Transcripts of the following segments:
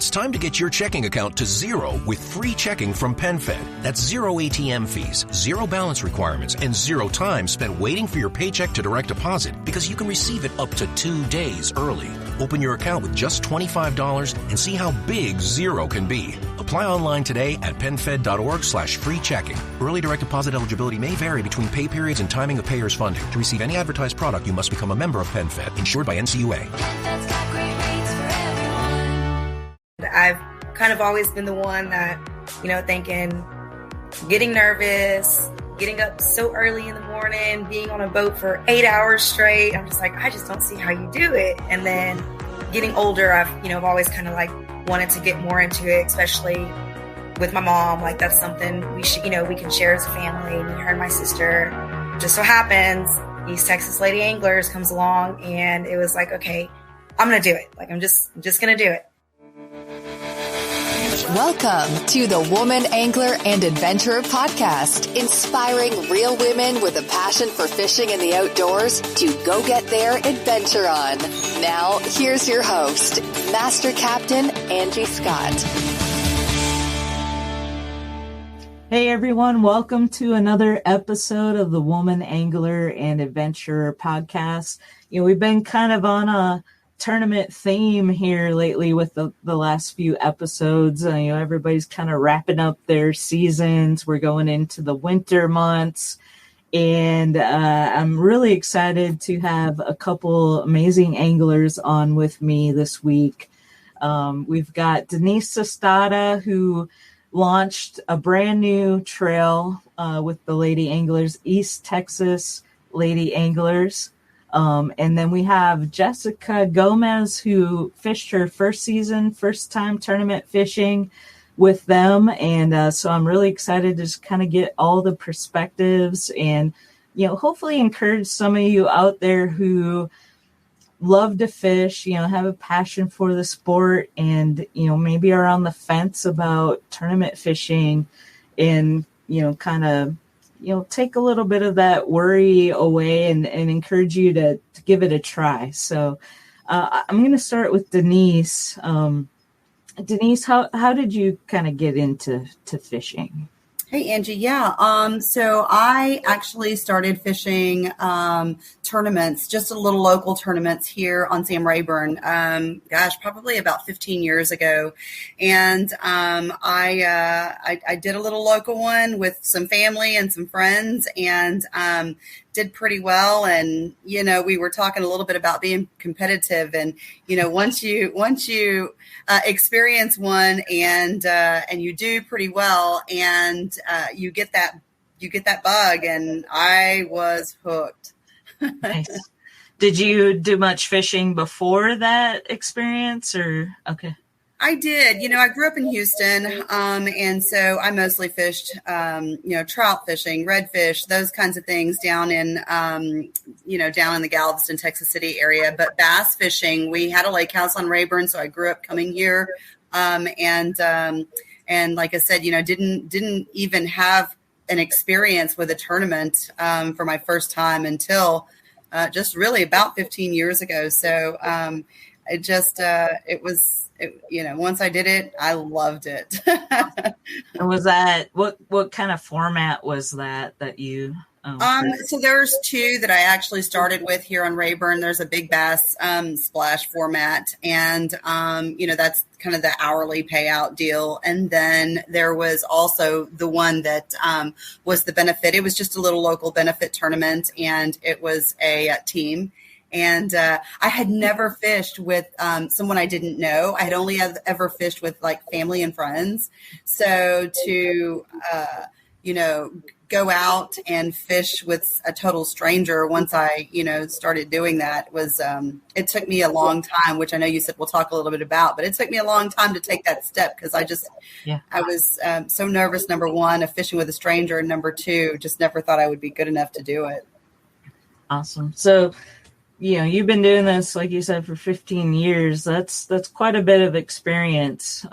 It's time to get your checking account to zero with free checking from PenFed. That's zero ATM fees, zero balance requirements, and zero time spent waiting for your paycheck to direct deposit because you can receive it up to 2 days early. Open your account with just $25 and see how big zero can be. Apply online today at PenFed.org/free checking. Early direct deposit eligibility may vary between pay periods and timing of payers' funding. To receive any advertised product, you must become a member of PenFed, insured by NCUA. I've kind of always been the one that, thinking, getting nervous, getting up so early in the morning, being on a boat for 8 hours straight. I'm just like, I just don't see how you do it. And then getting older, I've always kind of like wanted to get more into it, especially with my mom. Like that's something we should, we can share as a family, me, her, and my sister. Just so happens, East Texas Lady Anglers comes along and it was like, okay, I'm going to do it. Like, I'm just going to do it. Welcome to the Woman Angler and Adventurer Podcast, inspiring real women with a passion for fishing and the outdoors to go get their adventure on. Now, here's your host, Master Captain Angie Scott. Hey everyone, welcome to another episode of the Woman Angler and Adventurer Podcast. We've been kind of on a tournament theme here lately with the last few episodes. Everybody's kind of wrapping up their seasons. We're going into the winter months, and I'm really excited to have a couple amazing anglers on with me this week. We've got Denise Sustaita, who launched a brand new trail with the Lady Anglers, East Texas Lady Anglers. And then we have Jessica Gomez, who fished her first time tournament fishing with them. And so I'm really excited to just kind of get all the perspectives and, hopefully encourage some of you out there who love to fish, have a passion for the sport and, maybe are on the fence about tournament fishing and, kind of, take a little bit of that worry away and encourage you to give it a try. So I'm going to start with Denise. Denise, how did you kind of get into fishing? Hey, Angie. Yeah. So I actually started fishing tournaments, just a little local tournaments here on Sam Rayburn. Probably about 15 years ago. And I did a little local one with some family and some friends and did pretty well. And, we were talking a little bit about being competitive. And, once you experience one and you do pretty well and you get that bug, and I was hooked. Nice. Did you do much fishing before that experience or okay? I did. I grew up in Houston, and so I mostly fished, trout fishing, redfish, those kinds of things down in, down in the Galveston, Texas City area. But bass fishing, we had a lake house on Rayburn, so I grew up coming here, and like I said, didn't even have an experience with a tournament for my first time until just really about 15 years ago. So once I did it, I loved it. And was that what kind of format was that you? So there's two that I actually started with here on Rayburn. There's a big bass splash format, and that's kind of the hourly payout deal. And then there was also the one that was the benefit. It was just a little local benefit tournament, and it was a team. And I had never fished with someone I didn't know. I had only ever fished with like family and friends. So to, go out and fish with a total stranger once I, started doing that was, it took me a long time, which I know you said we'll talk a little bit about, but it took me a long time to take that step because I was so nervous, number one, of fishing with a stranger, and number two, just never thought I would be good enough to do it. Awesome. So, you've been doing this, like you said, for 15 years. That's quite a bit of experience.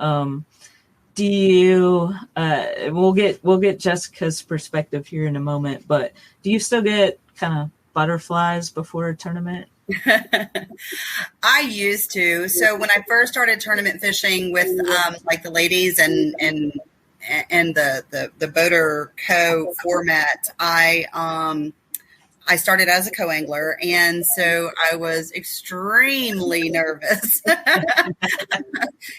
Do you, we'll get Jessica's perspective here in a moment, but do you still get kind of butterflies before a tournament? I used to. So when I first started tournament fishing with like the ladies and the boater co format, I started as a co-angler, and so I was extremely nervous.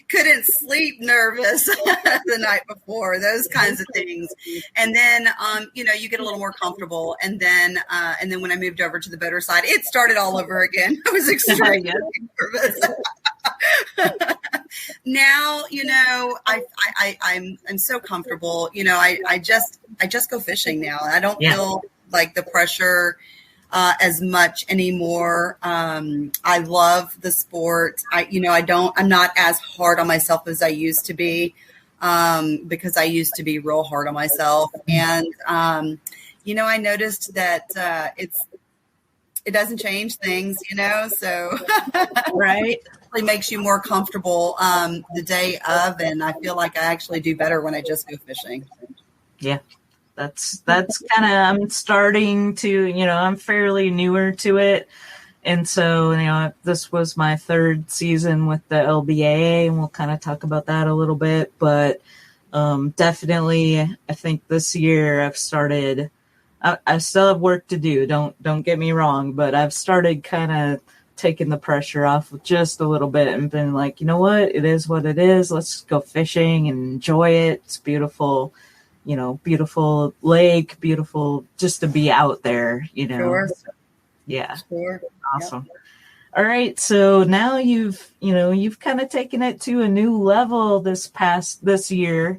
Couldn't sleep nervous the night before, those kinds of things. And then, you get a little more comfortable. And then when I moved over to the boater side, it started all over again. I was extremely nervous. Now, I'm so comfortable. I just go fishing now. I don't feel like the pressure as much anymore. I love the sport. I'm not as hard on myself as I used to be, because I used to be real hard on myself. And, I noticed that it doesn't change things, so right. It makes you more comfortable the day of. And I feel like I actually do better when I just go fishing. Yeah. That's kind of, I'm starting to, I'm fairly newer to it. And so, this was my third season with the LBAA, and we'll kind of talk about that a little bit. But definitely, I think this year I've started, I still have work to do. Don't get me wrong, but I've started kind of taking the pressure off just a little bit and been like, you know what? It is what it is. Let's go fishing and enjoy it. It's beautiful. Beautiful lake, beautiful just to be out there, Sure. Yeah. Sure. Awesome. Yep. All right. So now you've kind of taken it to a new level this year.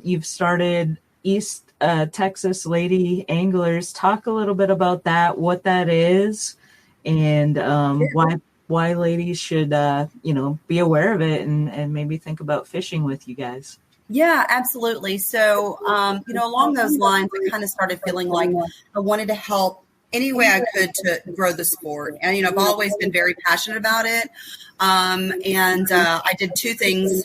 You've started East Texas Lady Anglers. Talk a little bit about that, what that is, and why ladies should, be aware of it and maybe think about fishing with you guys. Yeah, absolutely. So, along those lines, I kind of started feeling like I wanted to help any way I could to grow the sport. And, I've always been very passionate about it. I did two things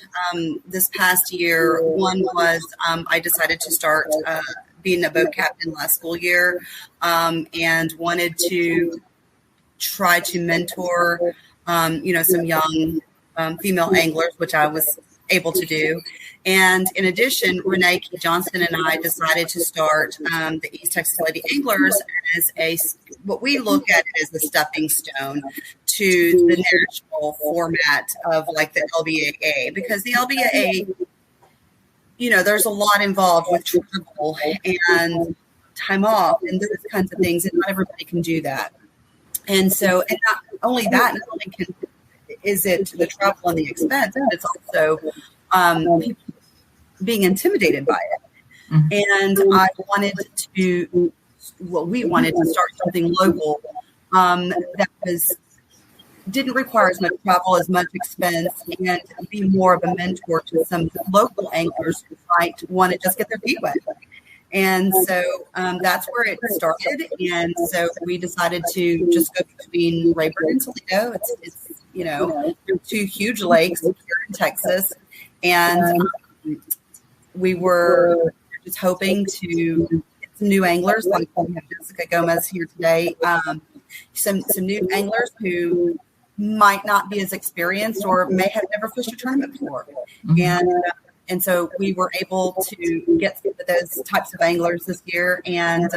this past year. One was I decided to start being a boat captain last school year, and wanted to try to mentor, some young female anglers, which I was able to do. And in addition, Renee Key Johnson and I decided to start the East Texas Lady Anglers as what we look at as a stepping stone to the national format of like the LBAA, because the LBAA, there's a lot involved with travel and time off and those kinds of things, and not everybody can do that. And so, and not only that, not only is it the travel and the expense, but it's also people being intimidated by it. And we wanted to start something local that didn't require as much travel, as much expense, and be more of a mentor to some local anglers who might want to just get their feet wet. And so that's where it started. And so we decided to just go between Rayburn and Toledo. It's two huge lakes here in Texas. And we were just hoping to get some new anglers, like we have Jessica Gomez here today, some new anglers who might not be as experienced or may have never fished a tournament before. And so we were able to get those types of anglers this year. And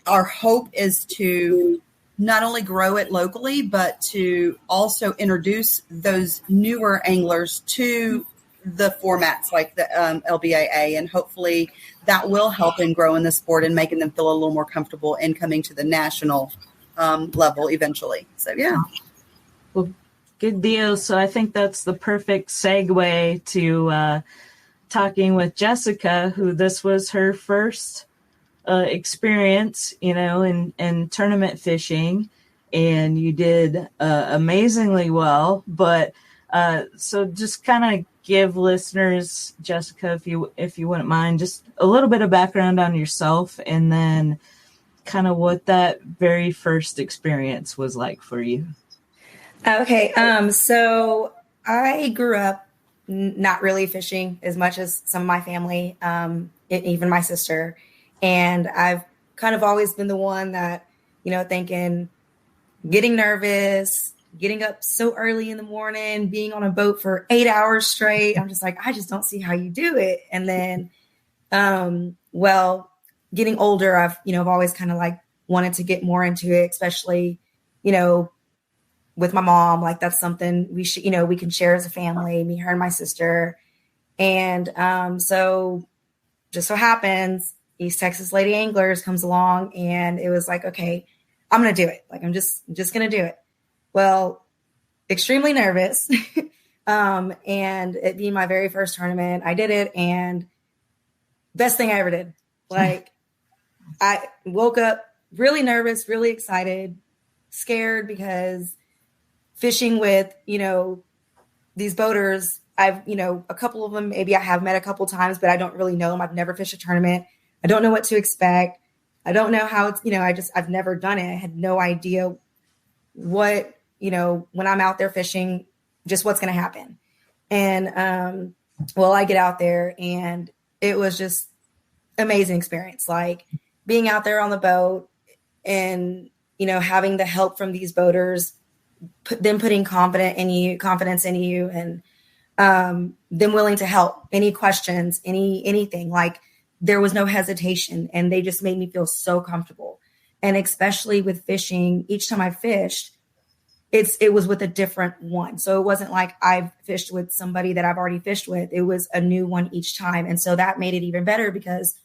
our hope is to not only grow it locally, but to also introduce those newer anglers to the formats like the LBAA, and hopefully that will help in growing the sport and making them feel a little more comfortable in coming to the national level eventually. So, yeah. Well, good deal. So I think that's the perfect segue to talking with Jessica, who this was her first experience, in tournament fishing, and you did amazingly well. But so just kind of give listeners, Jessica, if you wouldn't mind, just a little bit of background on yourself, and then kind of what that very first experience was like for you. Okay. So I grew up not really fishing as much as some of my family, even my sister. And I've kind of always been the one that, thinking getting nervous, getting up so early in the morning, being on a boat for 8 hours straight. I'm just like, I just don't see how you do it. And then, getting older, I've always kind of like wanted to get more into it, especially, with my mom. Like that's something we should, we can share as a family, me, her, and my sister. And so just so happens, East Texas Lady Anglers comes along, and it was like, okay, I'm going to do it. Like, I'm just going to do it. Well, extremely nervous. And it being my very first tournament, I did it, and best thing I ever did. Like, I woke up really nervous, really excited, scared, because fishing with, these boaters, I've, a couple of them, maybe I have met a couple times, but I don't really know them. I've never fished a tournament. I don't know what to expect. I don't know how it's, I've never done it. I had no idea what, when I'm out there fishing, just what's going to happen. And, I get out there, and it was just amazing experience. Like being out there on the boat and, having the help from these boaters, them putting confidence in you, and, them willing to help, any questions, anything. Like there was no hesitation, and they just made me feel so comfortable. And especially with fishing, each time I fished, it was with a different one. So it wasn't like I've fished with somebody that I've already fished with. It was a new one each time. And so that made it even better, because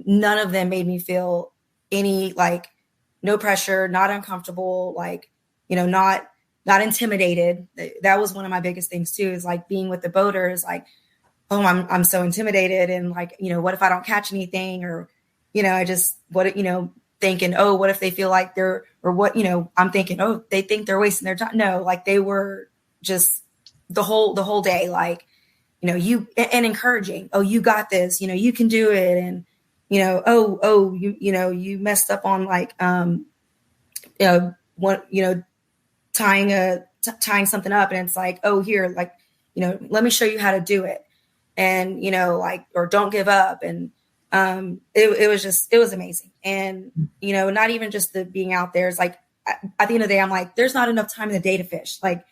none of them made me feel any, like, no pressure, not uncomfortable, like, not intimidated. That was one of my biggest things too, is like being with the boaters, like, oh, I'm so intimidated. And like, what if I don't catch anything? Or, I just, thinking, oh, what if they feel like they're, or what, I'm thinking, oh, they think they're wasting their time. No, like they were just the whole day, like, and encouraging, oh, you got this, you can do it. And, you messed up on like, tying something up. And it's like, oh, here, like, let me show you how to do it. And, like, or don't give up. And, it was amazing. And, not even just the being out there. It's like, at the end of the day, I'm like, there's not enough time in the day to fish. Like,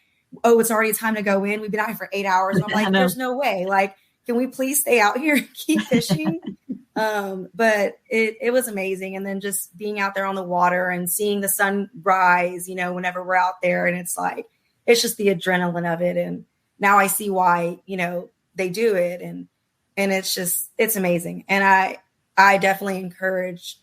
oh, it's already time to go in. We've been out here for 8 hours. And I'm like, there's no way. Like, can we please stay out here and keep fishing? But it was amazing. And then just being out there on the water and seeing the sun rise, whenever we're out there, and it's like, it's just the adrenaline of it. And now I see why, they do it. And it's amazing. And I definitely encourage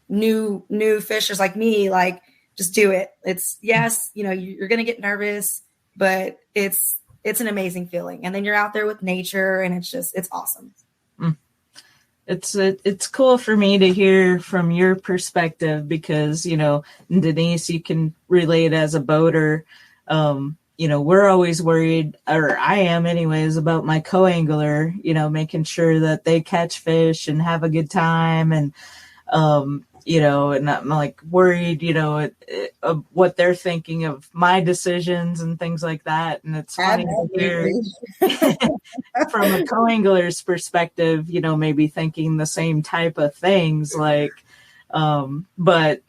new fishers like me, like, just do it. It's, yes, you're going to get nervous, but it's an amazing feeling. And then you're out there with nature, and it's awesome. It's cool for me to hear from your perspective, because, Denise, you can relate as a boater. We're always worried, or I am anyways, about my co-angler, making sure that they catch fish and have a good time. And, and I'm like worried, of what they're thinking of my decisions and things like that. And it's funny to hear from a co-angler's perspective, maybe thinking the same type of things, like, but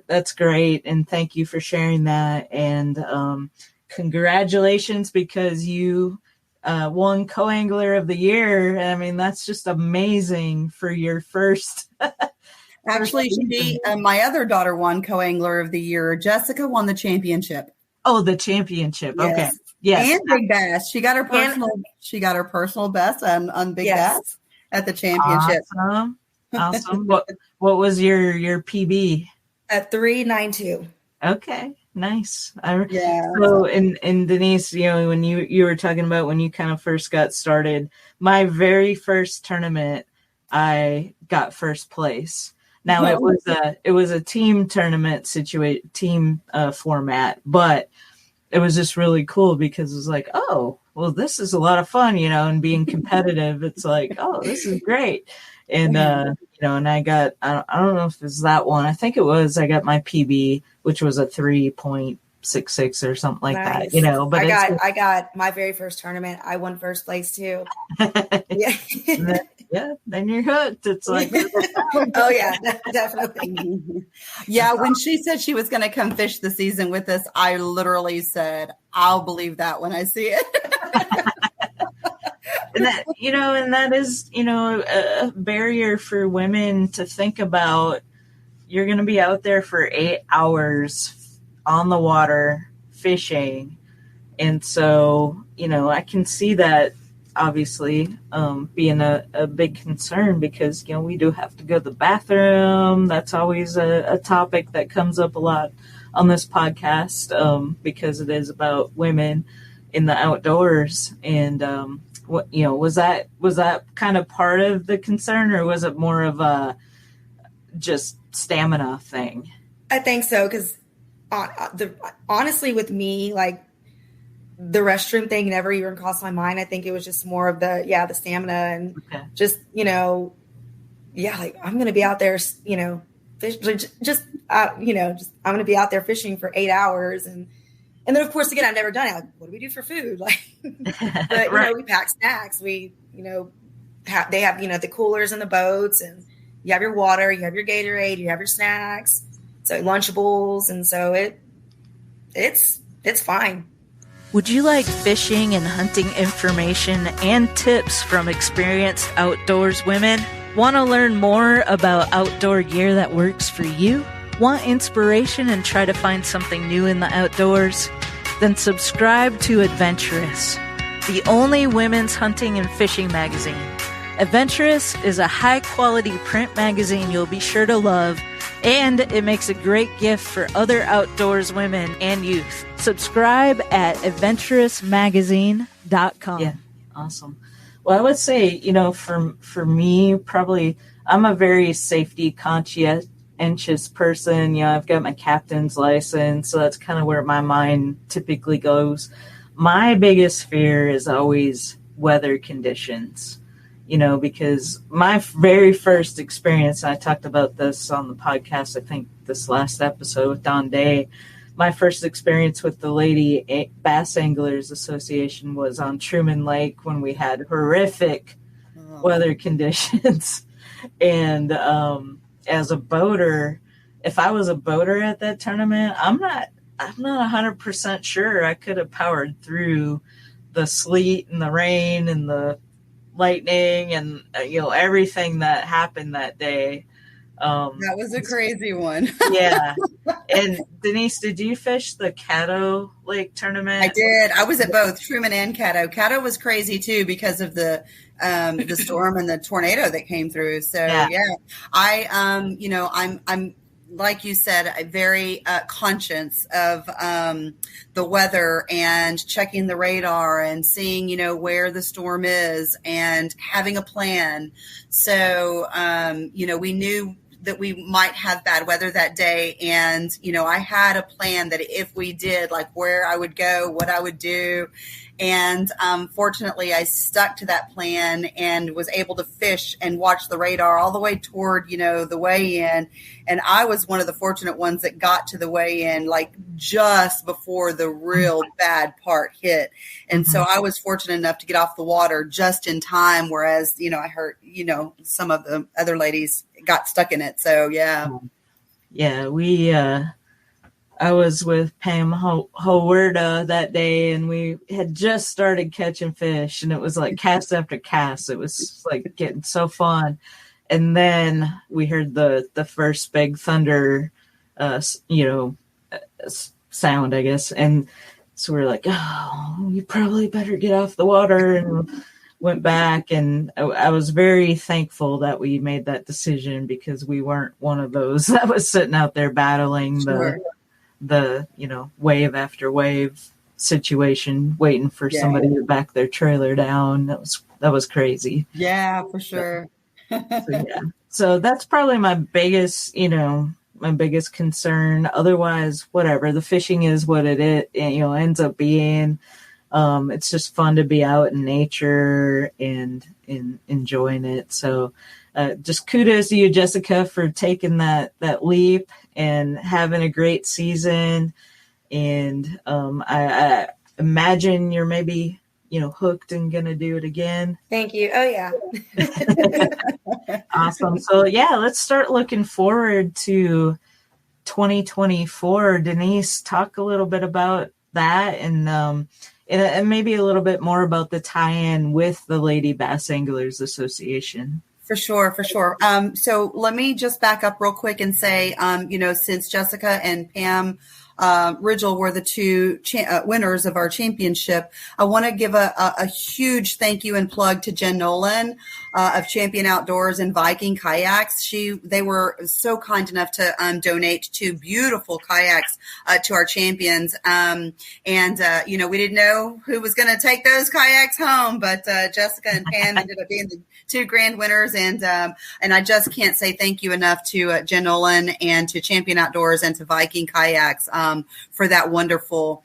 that's great. And thank you for sharing that. And, congratulations, because you won Co-Angler of the Year. I mean, that's just amazing for your first. Actually, my other daughter won Co-Angler of the Year. Jessica won the championship. Oh, the championship. Yes. Okay. Yes. And Big Bass. She got her personal best on Big Bass at the championship. Awesome. What was your PB? At 392. Okay. Nice. So, and Denise, when you were talking about when you kind of first got started, my very first tournament, I got first place. Now it was a team tournament format, but it was just really cool, because it was like, oh, well, this is a lot of fun, and being competitive. It's like, oh, this is great. And, and I got, I don't know if it's that one. I think it was, I got my PB, which was a 3.8 6'6" or something like Nice. that, but I got my very first tournament. I won first place too. Yeah. Then you're hooked. It's like, oh yeah, definitely. Yeah. When she said she was going to come fish the season with us, I literally said, I'll believe that when I see it. And that is, a barrier for women to think about. You're going to be out there for 8 hours on the water fishing. And so, I can see that obviously being a big concern because, we do have to go to the bathroom. That's always a topic that comes up a lot on this podcast because it is about women in the outdoors. And, was that kind of part of the concern, or was it more of a just stamina thing? I think so, because honestly, with me, like the restroom thing never even crossed my mind. I think it was just more of the stamina and just like I'm going to be out there, fish, I'm going to be out there fishing for 8 hours and then, of course, again, I've never done it. Like, what do we do for food? Like, but, right. We pack snacks. We, they have, the coolers in the boats, and you have your water, you have your Gatorade, you have your snacks, so Lunchables. And so it's fine. Would you like fishing and hunting information and tips from experienced outdoors women? Want to learn more about outdoor gear that works for you? Want inspiration and try to find something new in the outdoors? Then subscribe to Adventurous, the only women's hunting and fishing magazine. Adventurous is a high-quality print magazine you'll be sure to love, and it makes a great gift for other outdoors women and youth. Subscribe at adventurousmagazine.com. Yeah, awesome. Well, I would say, for me, probably I'm a very safety conscientious person. I've got my captain's license, so that's kind of where my mind typically goes. My biggest fear is always weather conditions, because my very first experience, I talked about this on the podcast, I think this last episode with Don Day, my first experience with the Lady Bass Anglers Association was on Truman Lake when we had horrific weather conditions. And as a boater, if I was a boater at that tournament, I'm not 100% sure I could have powered through the sleet and the rain and the lightning and everything that happened that day. That was a crazy one. Yeah. And Denise, did you fish the Caddo Lake tournament? I did. I was at both Truman and Caddo. Caddo was crazy too because of the storm and the tornado that came through. So I'm like you said, very conscious of the weather and checking the radar and seeing, where the storm is and having a plan. So, we knew that we might have bad weather that day. And, I had a plan that if we did, like where I would go, what I would do. And fortunately, I stuck to that plan and was able to fish and watch the radar all the way toward, the weigh-in. And I was one of the fortunate ones that got to the weigh-in, like just before the real bad part hit. And so I was fortunate enough to get off the water just in time, whereas, I heard, some of the other ladies got stuck in it. So, yeah. Yeah, I was with Pam Howarda that day, and we had just started catching fish, and it was like cast after cast. It was like getting so fun. And then we heard the first big thunder, sound, I guess. And so we're like, oh, you probably better get off the water, and went back. And I was very thankful that we made that decision because we weren't one of those that was sitting out there battling the wave after wave situation, waiting for somebody to back their trailer down. That was crazy. Yeah, for sure. So that's probably my biggest concern. Otherwise, whatever, the fishing is what it ends up being. It's just fun to be out in nature and enjoying it. So just kudos to you, Jessica, for taking that leap and having a great season. And I imagine you're maybe, hooked and going to do it again. Thank you. Oh, yeah. Awesome. So, yeah, let's start looking forward to 2024. Denise, talk a little bit about that and maybe a little bit more about the tie-in with the Lady Bass Anglers Association. For sure. So let me just back up real quick and say, since Jessica and Pam Ridgel were the two winners of our championship, I want to give a huge thank you and plug to Jen Nolan of Champion Outdoors and Viking Kayaks. They were so kind enough to donate 2 beautiful kayaks to our champions. We didn't know who was going to take those kayaks home, but Jessica and Pam ended up being the 2 grand winners. And I just can't say thank you enough to Jen Nolan and to Champion Outdoors and to Viking Kayaks for that wonderful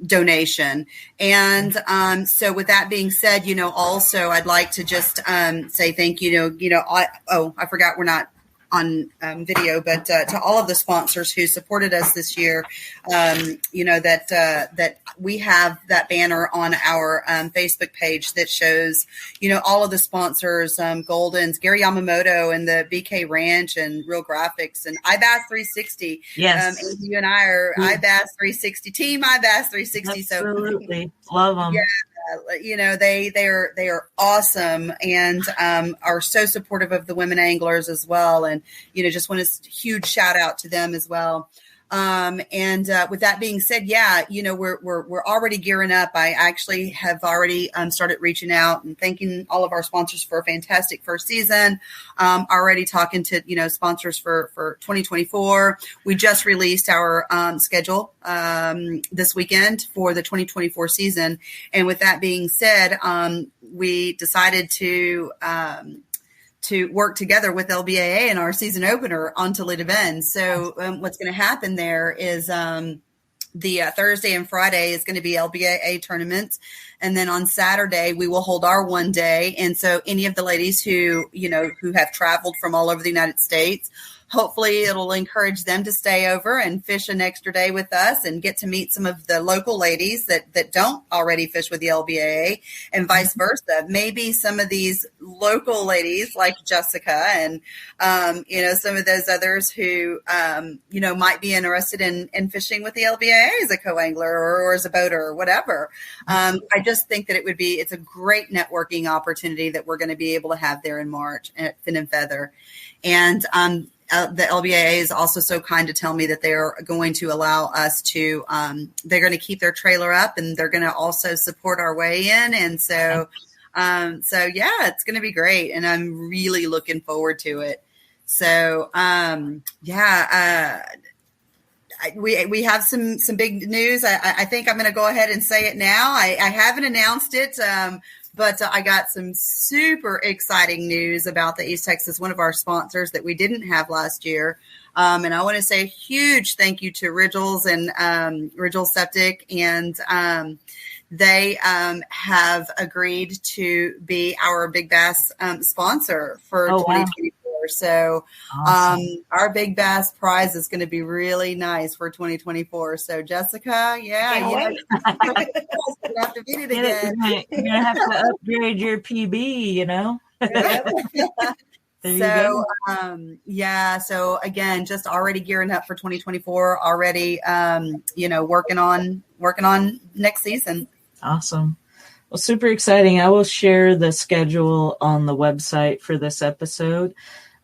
donation. And so with that being said, also I'd like to just say thank you. I forgot we're not on video, but to all of the sponsors who supported us this year, that we have that banner on our Facebook page that shows, all of the sponsors, Golden's, Gary Yamamoto and the BK Ranch and Real Graphics and iBass 360. Yes. And you and I are iBass 360 team, iBass 360. Absolutely. Love them. Yeah. They are awesome and are so supportive of the women anglers as well. And, just want a huge shout out to them as well. With that being said, we're already gearing up. I actually have already started reaching out and thanking all of our sponsors for a fantastic first season. Already talking to, sponsors for 2024. We just released our schedule this weekend for the 2024 season. And with that being said, we decided to work together with LBAA in our season opener on Toledo Bend. So what's going to happen there is the Thursday and Friday is going to be LBAA tournaments. And then on Saturday, we will hold our one day. And so any of the ladies who have traveled from all over the United States, hopefully it'll encourage them to stay over and fish an extra day with us and get to meet some of the local ladies that don't already fish with the LBAA and vice versa. Maybe some of these local ladies like Jessica and, some of those others who, might be interested in fishing with the LBAA as a co-angler or as a boater or whatever. I just think that it's a great networking opportunity that we're going to be able to have there in March at Fin and Feather. And, the LBAA is also so kind to tell me that they're going to allow us to, they're going to keep their trailer up and they're going to also support our weigh in. And so it's going to be great. And I'm really looking forward to it. So, we have some big news. I think I'm going to go ahead and say it now. I haven't announced it, but I got some super exciting news about the East Texas, one of our sponsors that we didn't have last year. And I want to say a huge thank you to Ridgel's and Ridgel Septic. And they have agreed to be our Big Bass sponsor for 2024. So awesome. Our Big Bass prize is going to be really nice for 2024. So Jessica, you have to beat it again. You're going to have to upgrade your PB, So again, just already gearing up for 2024, already, working on next season. Awesome. Well, super exciting. I will share the schedule on the website for this episode.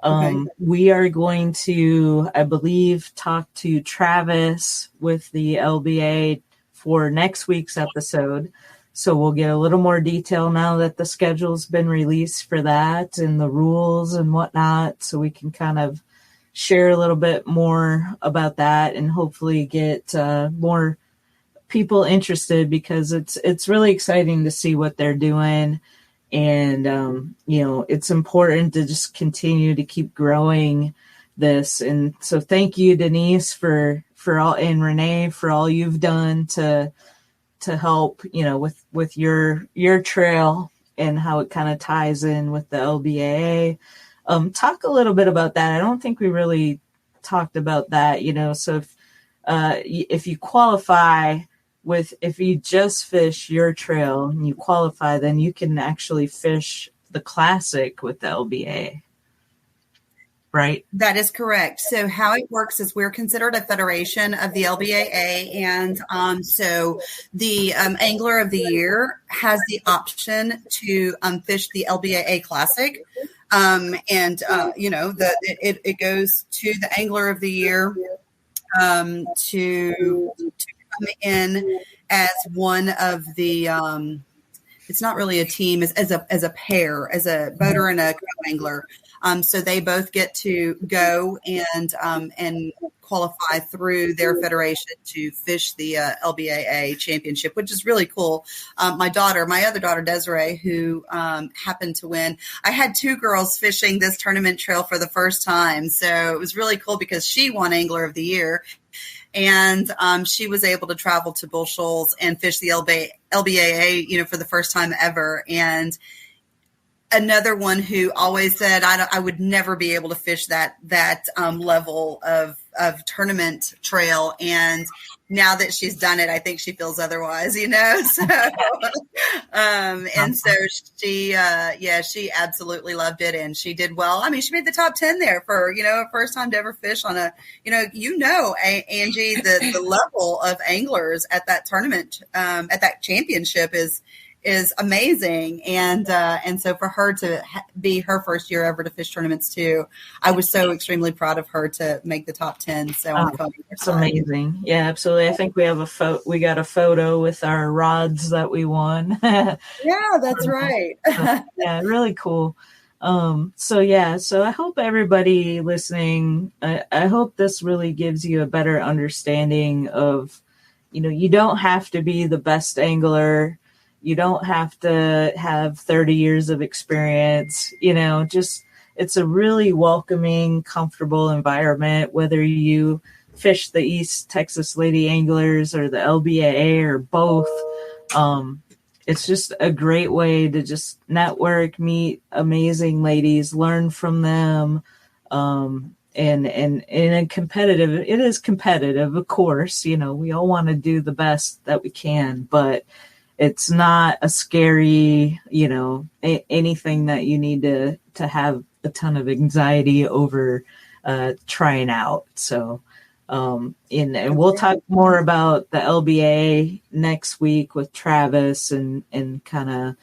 Okay. We are going to, I believe, talk to Travis with the LBA for next week's episode. So we'll get a little more detail now that the schedule's been released for that and the rules and whatnot. So we can kind of share a little bit more about that and hopefully get more people interested, because it's really exciting to see what they're doing. And, it's important to just continue to keep growing this. And so thank you, Denise, for all, and Renee, for all you've done to help, with your trail and how it kind of ties in with the LBAA. Talk a little bit about that. I don't think we really talked about that, so if if you qualify if you just fish your trail and you qualify, then you can actually fish the classic with the LBA. Right? That is correct. So how it works is we're considered a federation of the LBAA, and so the Angler of the Year has the option to fish the LBAA Classic, and it goes to the Angler of the Year to come in as one of the. It's not really a team, as a pair, as a boater and a co-angler. So they both get to go and qualify through their federation to fish the LBAA championship, which is really cool. My other daughter, Desiree, who happened to win. I had two girls fishing this tournament trail for the first time. So it was really cool because she won Angler of the Year. And she was able to travel to Bull Shoals and fish the LBAA, for the first time ever. And another one who always said, I would never be able to fish that level of tournament trail. And now that she's done it, I think she feels otherwise, So, and so she absolutely loved it, and she did well. I mean, she made the top 10 there for, a first time to ever fish on a, Angie, the level of anglers at that tournament, at that championship is amazing. And so for her to be her first year ever to fish tournaments too, I was so extremely proud of her to make the top 10. So it's amazing. Yeah, absolutely. I think we have we got a photo with our rods that we won. Yeah, that's right. Yeah, really cool. So I hope everybody listening, I hope this really gives you a better understanding of, you don't have to be the best angler. You don't have to have 30 years of experience, it's a really welcoming, comfortable environment, whether you fish the East Texas Lady Anglers or the LBAA or both. It's just a great way to just network, meet amazing ladies, learn from them. And in a competitive, it is competitive, of course, we all want to do the best that we can, but it's not a scary, anything that you need to have a ton of anxiety over trying out. So, and we'll talk more about the LBA next week with Travis and kind of,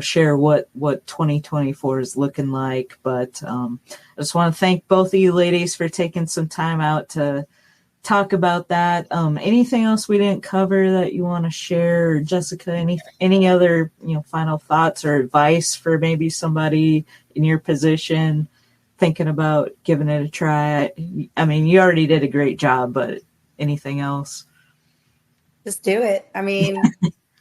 share what 2024 is looking like. But I just want to thank both of you ladies for taking some time out to talk about that. Anything else we didn't cover that you want to share, or Jessica, any other final thoughts or advice for maybe somebody in your position thinking about giving it a try? I mean, you already did a great job, but anything else? Just do it. I mean,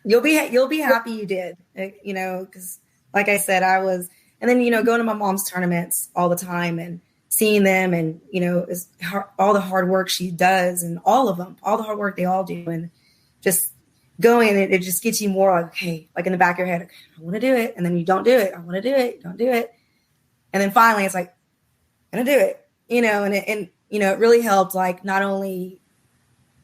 you'll be happy you did, because like I said, I was, and then, going to my mom's tournaments all the time and seeing them and, all the hard work she does and all of them, all the hard work they all do, and just going, and it just gets you more like, okay, like in the back of your head, okay, I want to do it. And then you don't do it. I want to do it. You don't do it. And then finally it's like, I'm going to do it, and it really helped, like, not only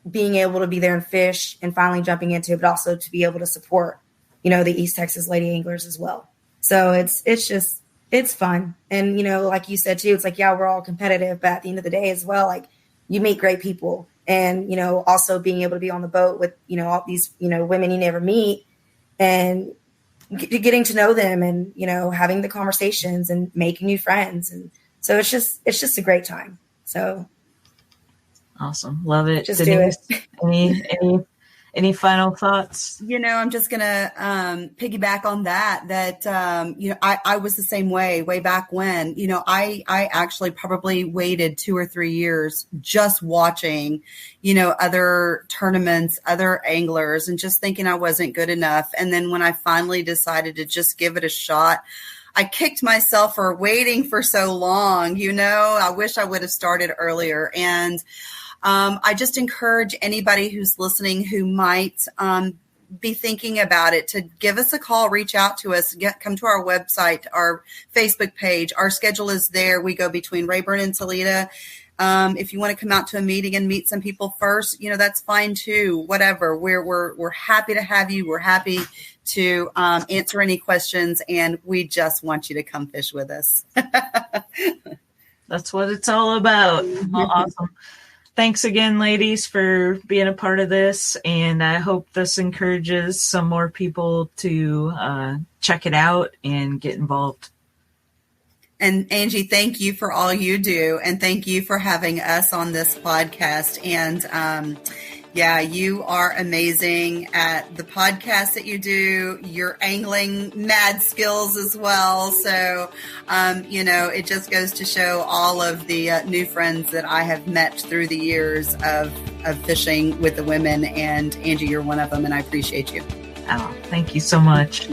being able to be there and fish and finally jumping into it, but also to be able to support, the East Texas Lady Anglers as well. So it's fun. And, like you said too, it's like, yeah, we're all competitive, but at the end of the day as well, like, you meet great people, and, also being able to be on the boat with, all these, women you never meet, and getting to know them, and, having the conversations and making new friends. And so it's just a great time. So awesome. Love it. Just Denise, do it. Any final thoughts? I'm just going to piggyback on that, I was the same way back when, I actually probably waited 2 or 3 years just watching, other tournaments, other anglers, and just thinking I wasn't good enough. And then when I finally decided to just give it a shot, I kicked myself for waiting for so long. I wish I would have started earlier. And I just encourage anybody who's listening who might be thinking about it to give us a call, reach out to us, come to our website, our Facebook page. Our schedule is there. We go between Rayburn and Toledo. If you want to come out to a meeting and meet some people first, that's fine too. Whatever. We're happy to have you. We're happy to answer any questions, and we just want you to come fish with us. That's what it's all about. Well, awesome. Thanks again, ladies, for being a part of this. And I hope this encourages some more people to check it out and get involved. And Angie, thank you for all you do. And thank you for having us on this podcast. And you are amazing at the podcast that you do, your angling mad skills as well. So, it just goes to show all of the new friends that I have met through the years of fishing with the women. And Angie, you're one of them, and I appreciate you. Oh, thank you so much.